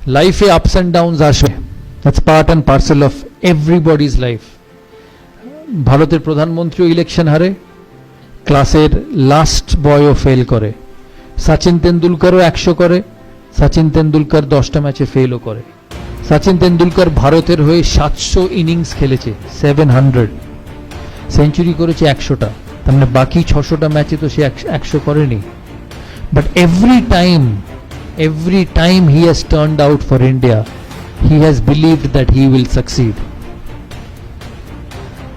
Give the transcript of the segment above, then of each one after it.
লাইফে ups and downs আসবে, that's part and parcel of everybody's life. ভারতের প্রধানমন্ত্রীও election হারে, ক্লাসের লাস্ট বয়ও ফেল করে, সচিন তেন্ডুলকরও 100 করে, সচিন তেন্ডুলকর 10টা ম্যাচে ফেলও করে। সচিন তেন্ডুলকর ভারতের হয়ে 700 ইনিংস খেলেছে, 700 সেঞ্চুরি করেছে 100টা, তার মানে বাকি 600টা ম্যাচে তো সে 100 করেনি। But every time he has turned out for India, he has believed that he will succeed.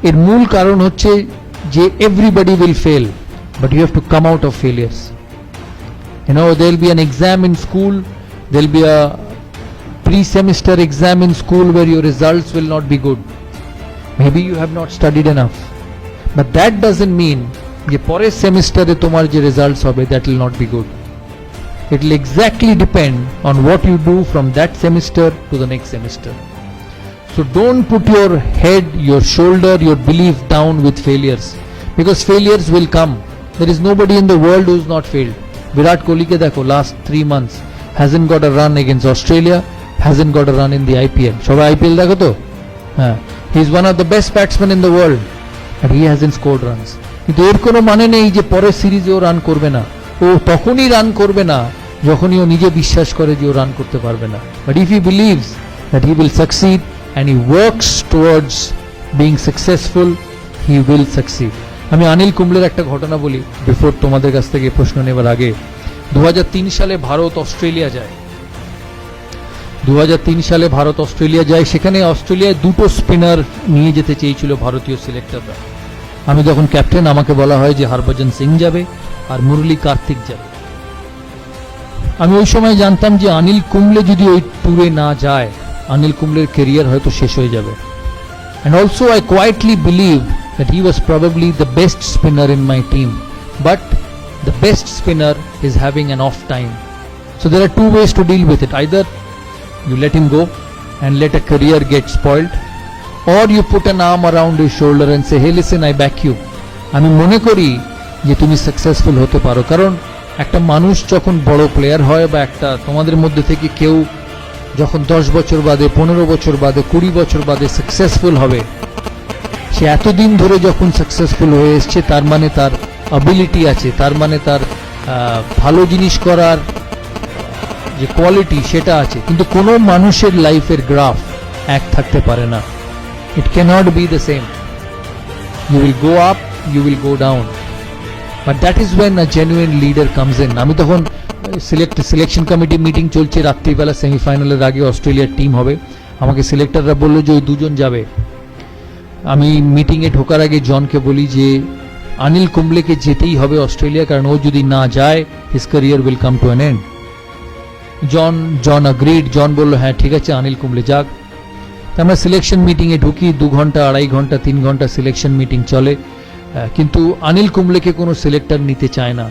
এর মূল কারণ হচ্ছে যে everybody will fail, but you have to come out of failures. You know, there will be an exam in school, there will be a pre-semester exam in school where your results will not be good. Maybe you have not studied enough, but that doesn't mean যে পরের সেমিস্টারে তোমার যে results হবে that will not be good. It will exactly depend on what you do from that semester to the next semester. So don't put your head, your shoulder, your belief down with failures, because failures will come. There is nobody in the world who is not failed. Virat Kohli ke dekho, last 3 months hasn't got a run against Australia, hasn't got a run in the IPL. Shobai IPL dekho to? He is one of the best batsmen in the world, but he hasn't scored runs. কিন্তু এর কোনো মানে নেই যে পরের সিরিজেও run করবে না। ও তখনই রান করবে না যখনই ও নিজে বিশ্বাস করে যে ও রান করতে পারবে না। But if he believes that he will succeed and he works towards being successful, he will succeed. আমি অনিল কুম্বলের একটা ঘটনা বলি বিফোর তোমাদের কাছ থেকে প্রশ্ন নেবার আগে। 2003 সালে ভারত অস্ট্রেলিয়া যায়। 2003 সালে ভারত অস্ট্রেলিয়া যায়, সেখানে অস্ট্রেলিয়ায় 2টো স্পিনার নিয়ে যেতে চেয়েছিল ভারতীয় সিলেক্টররা। আমি যখন ক্যাপ্টেন, আমাকে বলা হয় যে হরভজন সিং যাবে আর মুরলী কার্তিক যাবে। আমি ওই সময় জানতাম যে অনিল কুম্বলে যদি ওই ট্যুরে না যায়, অনিল কুম্বলের ক্যারিয়ার হয়তো শেষ হয়ে যাবে। And also I quietly believed that he was probably the best spinner in my team, but the best spinner is having an off time. So there are two ways to deal with it. Either you let him go and let a career get spoiled, or you put an arm around his shoulder and say, hey listen, I back you. আমি মনে করি যে তুমি successful হতে পারো। কারণ একটা মানুষ যখন বড় প্লেয়ার হয়, বা একটা তোমাদের মধ্যে থেকে কেউ যখন 10 বছর বাদে, 15 বছর বাদে, 20 বছর বাদে সাকসেসফুল হবে, সে এতদিন ধরে যখন সাকসেসফুল হয়ে এসছে, তার মানে তার অ্যাবিলিটি আছে, তার মানে তার ভালো জিনিস করার যে কোয়ালিটি সেটা আছে। কিন্তু কোনো মানুষের লাইফের গ্রাফ এক থাকতে পারে না। It cannot be the same. You will go up, you will go down. But that is when a genuine leader comes in. আমি তখন সিলেকশন কমিটি মিটিং চলছে, রাত্রিবেলা সেমিফাইনালের আগে অস্ট্রেলিয়ার টিম হবে। আমাকে সিলেক্টররা বললো যে ওই 2 জন যাবে। আমি মিটিংয়ে ঢোকার আগে জনকে বলি যে অনিল কুম্বলেকে যেতেই হবে অস্ট্রেলিয়া, কারণ ও যদি না যায় his career will come to an end. John agreed. John বললো হ্যাঁ ঠিক আছে, অনিল কুম্বলে যাক। আমরা সিলেকশন মিটিংয়ে ঢুকি, 2 ঘন্টা, 2.5 ঘন্টা, 3 ঘন্টা সিলেকশন মিটিং চলে, কিন্তু অনিল কুম্বলেকে কোনো সিলেক্টর নিতে চায় না।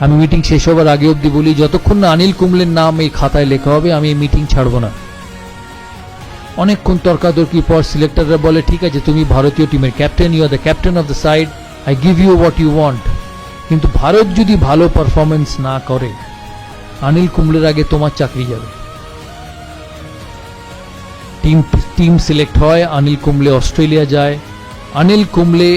আমি মিটিং শেষ হবার আগে অবধি বলি, যতক্ষণ না অনিল কুম্বলের নাম এই খাতায় লেখা হবে আমি এই মিটিং ছাড়ব না। অনেকক্ষণ তর্কাতর্কির পর সিলেক্টররা বলে, ঠিক আছে তুমি ভারতীয় টিমের captain, you are the captain of the side, I give you what you want. কিন্তু ভারত যদি ভালো পারফরমেন্স না করে, অনিল কুম্বলের আগে তোমার চাকরি যাবে। টিম সিলেক্ট হয়, অনিল কুম্বলে অস্ট্রেলিয়া যায়। অনিল কুম্বলে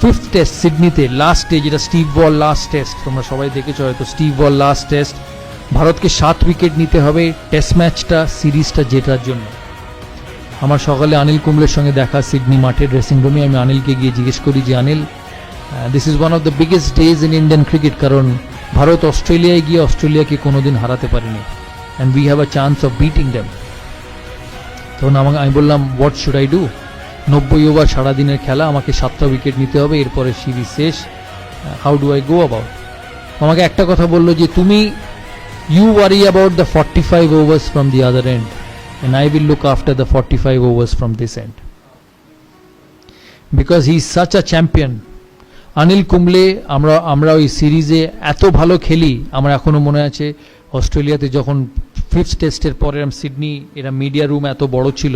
5th টেস্ট সিডনিতে, লাস্টে, যেটা স্টিভ ওয়াল লাস্ট টেস্ট, তোমরা সবাই দেখেছো হয়তো, স্টিভ ওয়াল লাস্ট টেস্ট, ভারতকে 7 উইকেট নিতে হবে টেস্ট ম্যাচটা, সিরিজটা জেতার জন্য। আমার সকালে অনিল কুম্বলের সঙ্গে দেখা সিডনি মাঠের ড্রেসিং রুমে। আমি অনিলকে গিয়ে জিজ্ঞেস করি যে Anil, this is one of the biggest days in Indian cricket, কারণ ভারত অস্ট্রেলিয়ায় গিয়ে অস্ট্রেলিয়াকে কোনোদিন হারাতে পারেনি, and we have a chance of beating them. তখন আমি বললাম, what should I do? 90 over সারাদিনের খেলা, আমাকে 7টা উইকেট নিতে হবে, এরপরে সিরিজ শেষ, how do I go about? আমাকে একটা কথা বললো যে তুমি you worry about the 45 overs from the other end, and I will look after the 45 overs from this end, because he is such a champion. Anil Kumble, আমরা ওই সিরিজে এত ভালো খেলি। আমার এখনো মনে আছে অস্ট্রেলিয়াতে যখন 5th টেস্টের পরে সিডনি, এরা মিডিয়া রুম এত বড় ছিল,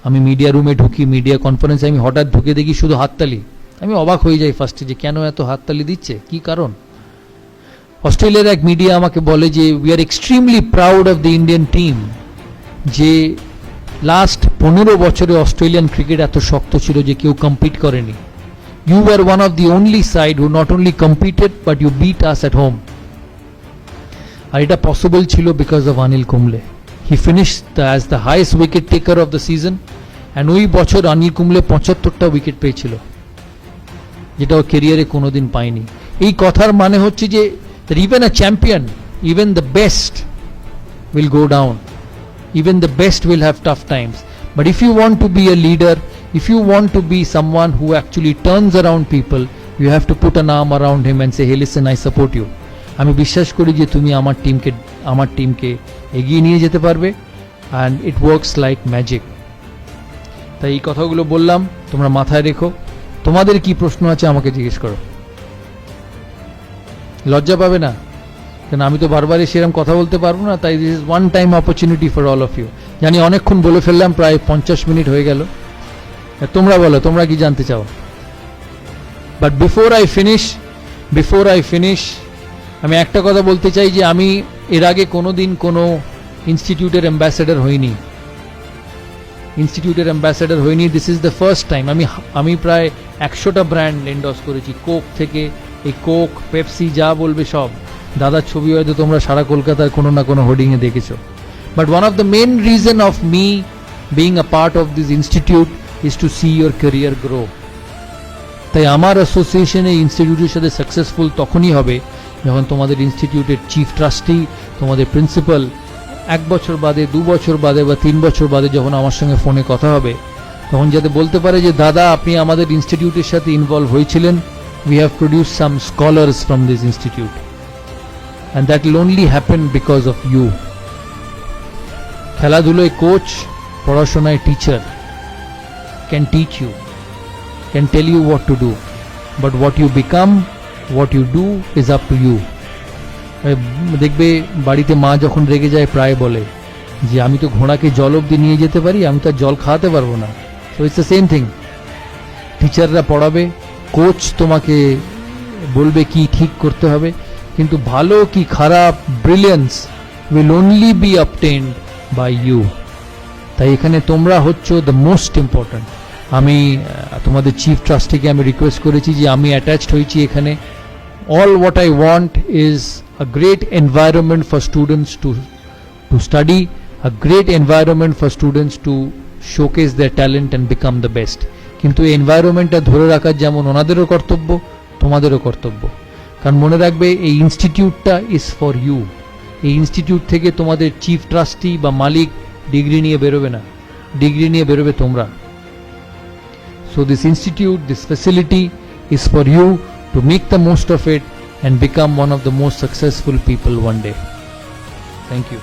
আমি মিডিয়া রুমে ঢুকি, মিডিয়া কনফারেন্সে আমি হঠাৎ ঢুকে দেখি শুধু হাততালি। আমি অবাক হয়ে যাই ফার্স্টে যে কেন এত হাততালি দিচ্ছে, কি কারণ? অস্ট্রেলিয়ার এক মিডিয়া আমাকে বলে যে we are extremely proud of the Indian team, যে লাস্ট 15 বছরে অস্ট্রেলিয়ান ক্রিকেট এত শক্ত ছিল যে কেউ কম্পিট করেনি। You are one of the only side who not only competed but you beat us at home. আর এটা পসিবল ছিল because of Anil Kumble. He finished as the highest wicket taker of the season, and ওই বছর Anil Kumble 75টা wicket পেয়েছিল, যেটা ও কেরিয়ারে কোনোদিন পায়নি। এই কথার মানে হচ্ছে যে even a champion, even the best will go down, even the best will have tough times, but if you want to be a leader, if you want to be someone who actually turns around people, you have to put an arm around him and say, hey listen, I support you. আমি বিশ্বাস করি যে তুমি আমার টিমকে এগিয়ে নিয়ে যেতে পারবে, and it works like magic. তাই এই কথাগুলো বললাম, তোমরা মাথায় রেখো। তোমাদের কি প্রশ্ন আছে আমাকে জিজ্ঞেস করো, লজ্জা পাবে না, কেন আমি তো বারবারই সেরকম কথা বলতে পারবো না। তাই this is one time opportunity for all of you. জানি অনেকক্ষণ বলে ফেললাম, প্রায় 50 মিনিট হয়ে গেল। তোমরা বলো, তোমরা কি জানতে চাও? বাট বিফোর আই ফিনিশ আমি একটা কথা বলতে চাই যে আমি এর আগে কোনোদিন কোনো ইনস্টিটিউটের অ্যাম্বাসেডর হইনি। This is the first time. আমি প্রায় 100টা ব্র্যান্ড এন্ডোর্স করেছি, কোক থেকে, এই কোক, পেপসি, যা বলবে সব। দাদার ছবি হয়তো তোমরা সারা কলকাতার কোনো না কোনো হোর্ডিংয়ে দেখেছো। But one of the main reason of me being a part of this institute is to see your career grow. তাই আমার অ্যাসোসিয়েশন এই ইনস্টিটিউটের সাথে সাকসেসফুল তখনই হবে যখন তোমাদের ইনস্টিটিউটের চিফ ট্রাস্টি, তোমাদের প্রিন্সিপাল 1 বছর বাদে, 2 বছর বাদে বা 3 বছর বাদে যখন আমার সঙ্গে ফোনে কথা হবে, তখন যাতে বলতে পারে যে দাদা আপনি আমাদের ইনস্টিটিউটের সাথে ইনভলভ হয়েছিলেন, we have produced some scholars from this institute, and that will only happen because of you. খেলাধুলোয় কোচ, পড়াশোনায় teacher can teach you, can tell you what to do, but what you become, what you do is up to you. দেখবে বাড়িতে মা যখন রেগে যায় প্রায় বলে যে আমি তো ঘোড়াকে জল অবধি নিয়ে যেতে পারি, আমি তো জল খাওয়াতে পারবো না। So it's the same thing. টিচাররা পড়াবে, কোচ তোমাকে বলবে কি ঠিক করতে হবে, কিন্তু ভালো কি খারাপ, brilliance will only be obtained by you. তাই এখানে তোমরা হচ্ছ দ্য মোস্ট ইম্পর্ট্যান্ট। আমি তোমাদের চিফ ট্রাস্টিকে আমি রিকোয়েস্ট করেছি যে আমি অ্যাটাচড হয়েছি এখানে। All what I want is a great environment for students to study, a great environment for students to showcase their talent and become the best. কিন্তু এই এনভায়রনমেন্টটা ধরে রাখার যেমন ওনাদেরও কর্তব্য, তোমাদেরও কর্তব্য। কারণ মনে রাখবে এই ইনস্টিটিউটটা ইজ ফর ইউ। এই ইনস্টিটিউট থেকে তোমাদের চিফ ট্রাস্টি বা মালিক ডিগ্রি নিয়ে বেরোবে না, ডিগ্রি নিয়ে বেরোবে তোমরা। So this institute, this facility is for you to make the most of it and become one of the most successful people one day. Thank you.